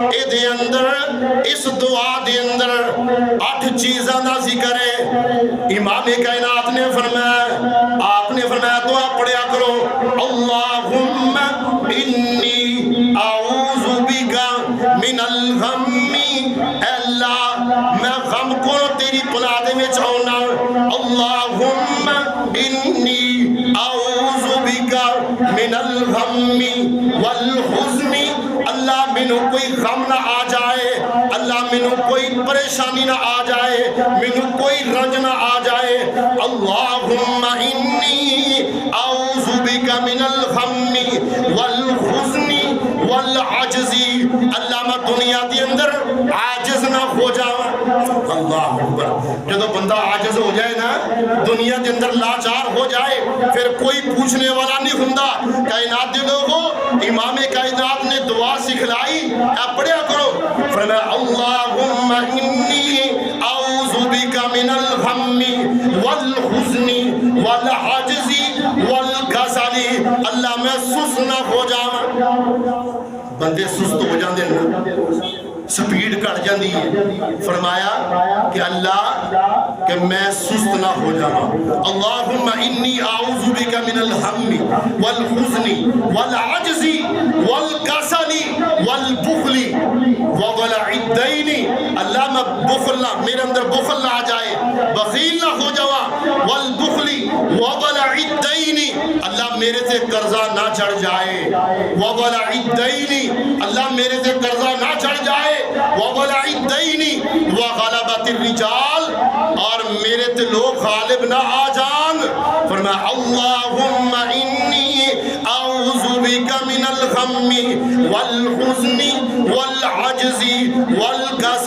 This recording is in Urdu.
دے اندر اس دعا دے اندر 8 چیزاں دا ذکر ہے۔ امام کائنات نے فرمایا، آپ نے فرمایا دعا پڑھیا کرو، اللہم انی اعوذ بک من الغم، اے اللہ میں غم کو تیری پناہ دے میں چاہنا، اللہم انی اعوذ بک من الغم والحزن، اللہ منو کوئی غم نہ آ جائے، اللہ منو کوئی پریشانی نہ آ جائے، منو کوئی رنج نہ آ جائے، اللہم انی اعوذ بک من الغم والحزن والعجز، اللہ میں دنیا دی اندر عاجز نہ ہو جاؤں۔ اللہ اکبر، جب بندہ عاجز ہو جائے نا، دنیا دے اندر لاچار ہو جائے، پھر کوئی پوچھنے والا نہیں ہوندا۔ کائنات دے لوگوں، امام کائنات نے دعا سکھلائی، آپ پڑھیا کرو، فرمایا اللہم انی اعوذ بک من الغم والحزن والعجز والکسل، اللہ میں سست نہ ہو جاواں۔ بندے سست ہو جاندے نا، سپیڈ کٹ جاندی ہے، فرمایا کہ اللہ کہ میں سست نہ ہو جاواں، اللہم انی اعوذ بک من الغم والحزن والعجز والکسل والبخل وضلع الدین، اللہ میں بخل نہ، میرے اندر بخل نہ آ جائے، بخیل نہ ہو جاواں، والبخل وضلع الدین، اللہ میرے سے قرضہ نہ چڑھ جائے، وضلع الدین، اللہ میرے سے قرضہ نہ چڑھ جائے، وضلع الدین وغلبۃ الرجال، اور میرے تے لوگ غالب نہ آ جان۔ فرمایا اللہم انی اعوذ بک من الغم والحزن والعجز والکسل